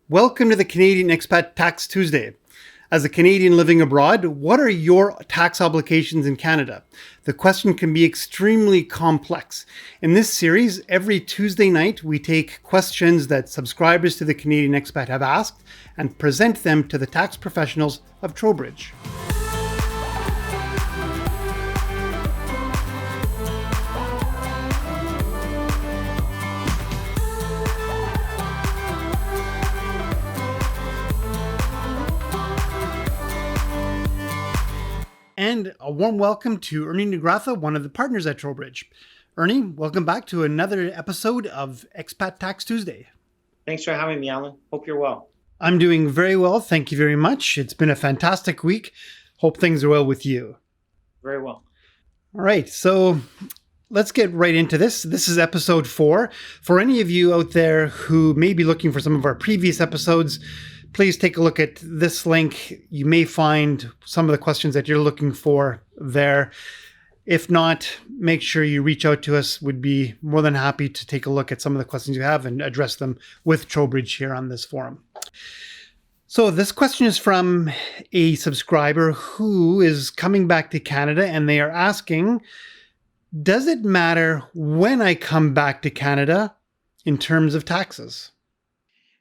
Welcome to the Canadian Expat Tax Tuesday. As a Canadian living abroad, what are your tax obligations in Canada? The question can be extremely complex. In this series, every Tuesday night, we take questions that subscribers to the Canadian Expat have asked and present them to the tax professionals of Trowbridge. And a warm welcome to Ernie Nagratha, one of the partners at Trowbridge. Ernie, welcome back to another episode of Expat Tax Tuesday. Thanks for having me, Alan. Hope you're well. I'm doing very well. Thank you very much. It's been a fantastic week. Hope things are well with you. Very well. All right. So let's get right into this. This is episode 4. For any of you out there who may be looking for some of our previous episodes, please take a look at this link. You may find some of the questions that you're looking for there. If not, make sure you reach out to us. We'd be more than happy to take a look at some of the questions you have and address them with Trowbridge here on this forum. So this question is from a subscriber who is coming back to Canada, and they are asking, does it matter when I come back to Canada in terms of taxes?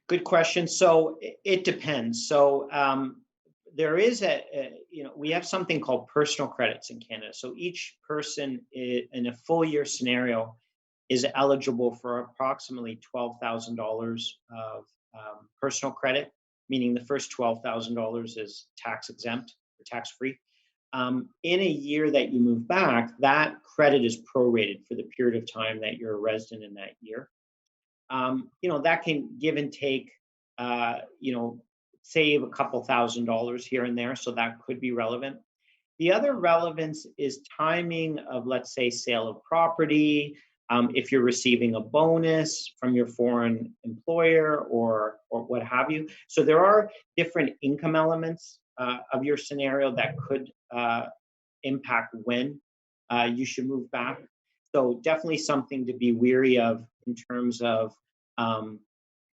Good question. So it depends. So there is we have something called personal credits in Canada. So each person in a full year scenario is eligible for approximately $12,000 of personal credit, meaning the first $12,000 is tax exempt or tax free. In a year that you move back, that credit is prorated for the period of time that you're a resident in that year. That can give and take, save a couple $1,000s here and there. So that could be relevant. The other relevance is timing of, let's say, sale of property, if you're receiving a bonus from your foreign employer or what have you. So there are different income elements of your scenario that could impact when you should move back. So definitely something to be weary of in terms of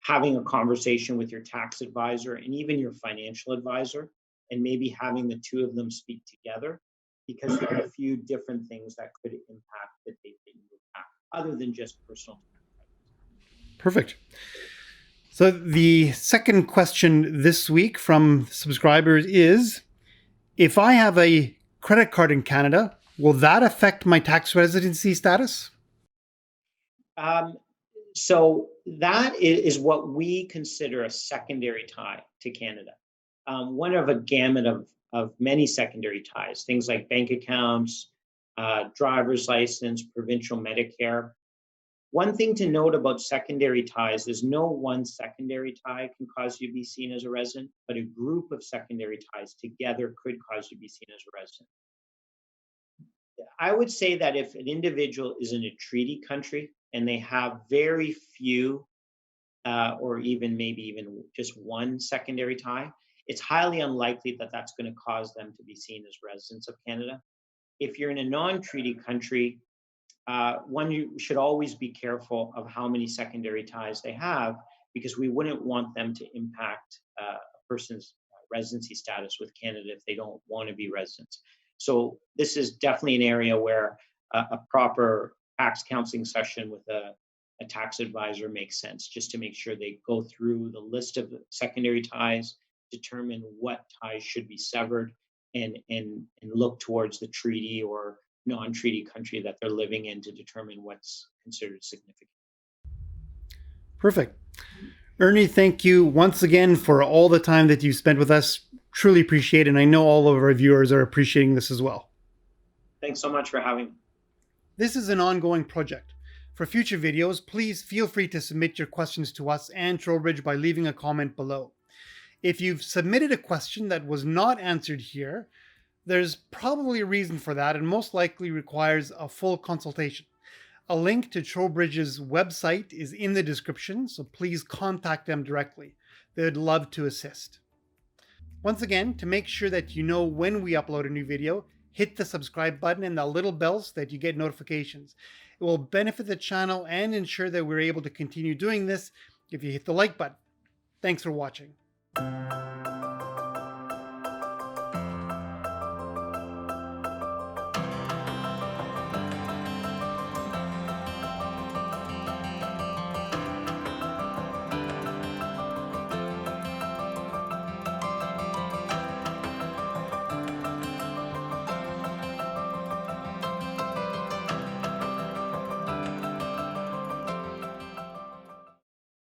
having a conversation with your tax advisor and even your financial advisor, and maybe having the two of them speak together, because there are a few different things that could impact the date that you move back, other than just personal. Perfect. So the second question this week from subscribers is, if I have a credit card in Canada, will that affect my tax residency status? So that is what we consider a secondary tie to Canada. One of a gamut of many secondary ties, things like bank accounts, driver's license, provincial Medicare. One thing to note about secondary ties is no one secondary tie can cause you to be seen as a resident, but a group of secondary ties together could cause you to be seen as a resident. I would say that if an individual is in a treaty country and they have very few or maybe even just one secondary tie, it's highly unlikely that that's going to cause them to be seen as residents of Canada. If you're in a non-treaty country, you should always be careful of how many secondary ties they have, because we wouldn't want them to impact a person's residency status with Canada if they don't want to be residents. So this is definitely an area where a proper tax counseling session with a tax advisor makes sense, just to make sure they go through the list of secondary ties, determine what ties should be severed, and look towards the treaty or non-treaty country that they're living in to determine what's considered significant. Perfect. Ernie, thank you once again for all the time that you spent with us. Truly appreciate it, and I know all of our viewers are appreciating this as well. Thanks so much for having me. This is an ongoing project. For future videos, please feel free to submit your questions to us and Trowbridge by leaving a comment below. If you've submitted a question that was not answered here, there's probably a reason for that, and most likely requires a full consultation. A link to Trowbridge's website is in the description, so please contact them directly. They'd love to assist. Once again, to make sure that you know when we upload a new video, hit the subscribe button and the little bell so that you get notifications. It will benefit the channel and ensure that we're able to continue doing this if you hit the like button. Thanks for watching.